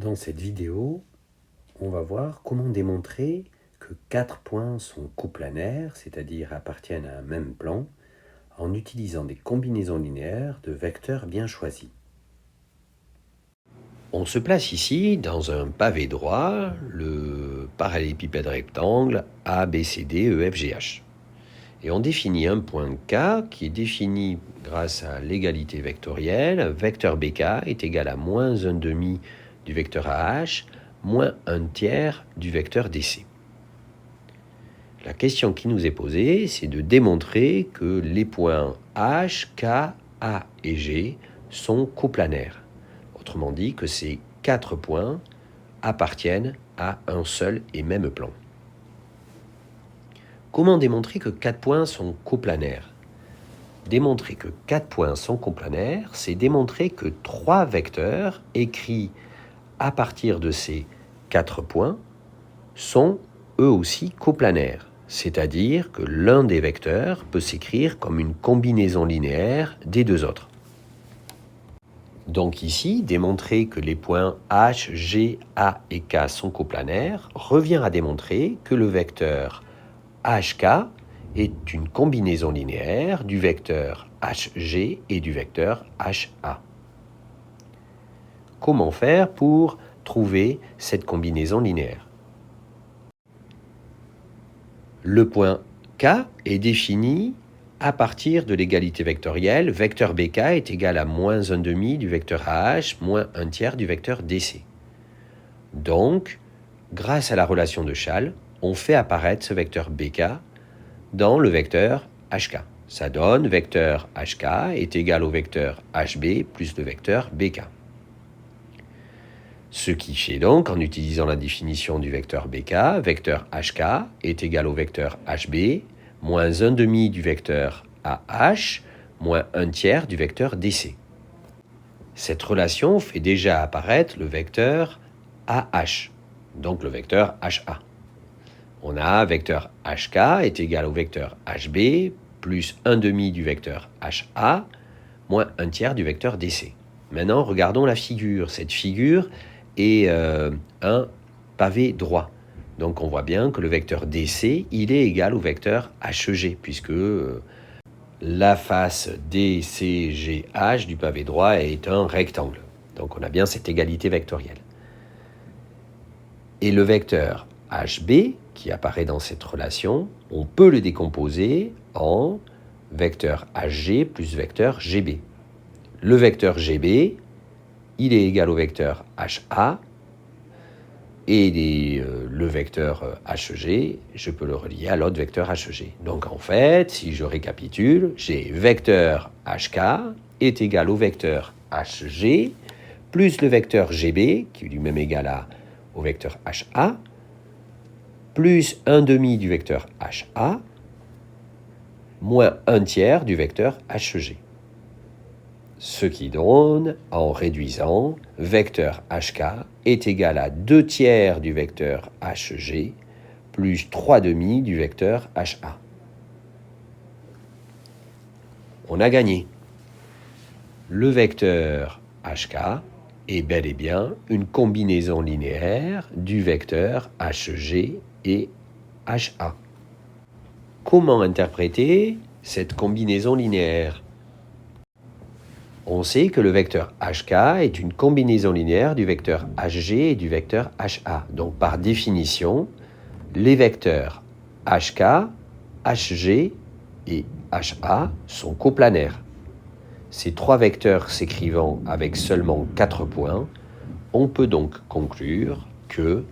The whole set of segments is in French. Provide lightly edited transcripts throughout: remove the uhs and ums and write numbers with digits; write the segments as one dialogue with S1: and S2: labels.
S1: Dans cette vidéo, on va voir comment démontrer que 4 points sont coplanaires, c'est-à-dire appartiennent à un même plan, en utilisant des combinaisons linéaires de vecteurs bien choisis. On se place ici dans un pavé droit, le parallélépipède rectangle ABCDEFGH. Et on définit un point K qui est défini grâce à l'égalité vectorielle. Vecteur BK est égal à moins 1 demi du vecteur AH moins 1 tiers du vecteur DC. La question qui nous est posée, c'est de démontrer que les points H, K, A et G sont coplanaires. Autrement dit, que ces 4 points appartiennent à un seul et même plan. Comment démontrer que 4 points sont coplanaires? Démontrer que 4 points sont coplanaires, c'est démontrer que 3 vecteurs écrits à partir de ces 4 points sont eux aussi coplanaires, c'est-à-dire que l'un des vecteurs peut s'écrire comme une combinaison linéaire des deux autres. Donc ici, démontrer que les points H, G, A et K sont coplanaires revient à démontrer que le vecteur HK est une combinaison linéaire du vecteur HG et du vecteur HA. Comment faire pour trouver cette combinaison linéaire? Le point K est défini à partir de l'égalité vectorielle. Vecteur BK est égal à moins 1 demi du vecteur AH moins 1 tiers du vecteur DC. Donc, grâce à la relation de Chasles, on fait apparaître ce vecteur BK dans le vecteur HK. Ça donne vecteur HK est égal au vecteur HB plus le vecteur BK. Ce qui fait donc, en utilisant la définition du vecteur BK, vecteur HK est égal au vecteur HB moins 1 demi du vecteur AH moins 1 tiers du vecteur DC. Cette relation fait déjà apparaître le vecteur AH, donc le vecteur HA. On a vecteur HK est égal au vecteur HB plus 1 demi du vecteur HA moins 1 tiers du vecteur DC. Maintenant, regardons la figure. Cette figure est un pavé droit. Donc on voit bien que le vecteur DC, il est égal au vecteur HG, puisque la face DCGH du pavé droit est un rectangle. Donc on a bien cette égalité vectorielle. Et le vecteur HB, qui apparaît dans cette relation, on peut le décomposer en vecteur HG plus vecteur GB. Le vecteur GB, il est égal au vecteur HA, et le vecteur HG, je peux le relier à l'autre vecteur HG. Donc en fait, si je récapitule, j'ai vecteur HK est égal au vecteur HG, plus le vecteur GB, qui est lui-même égal au vecteur HA, plus 1 demi du vecteur HA, moins 1 tiers du vecteur HG. Ce qui donne, en réduisant, vecteur HK est égal à 2 tiers du vecteur HG plus 3 demi du vecteur HA. On a gagné. Le vecteur HK est bel et bien une combinaison linéaire du vecteur HG et HA. Comment interpréter cette combinaison linéaire? On sait que le vecteur HK est une combinaison linéaire du vecteur HG et du vecteur HA. Donc par définition, les vecteurs HK, HG et HA sont coplanaires. Ces 3 vecteurs s'écrivant avec seulement 4 points, on peut donc conclure que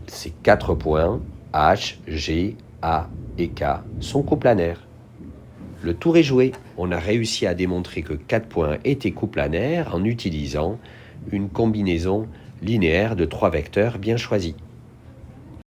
S1: ces 4 points H, G, A et K sont coplanaires. Le tour est joué. On a réussi à démontrer que 4 points étaient coplanaires en utilisant une combinaison linéaire de 3 vecteurs bien choisis.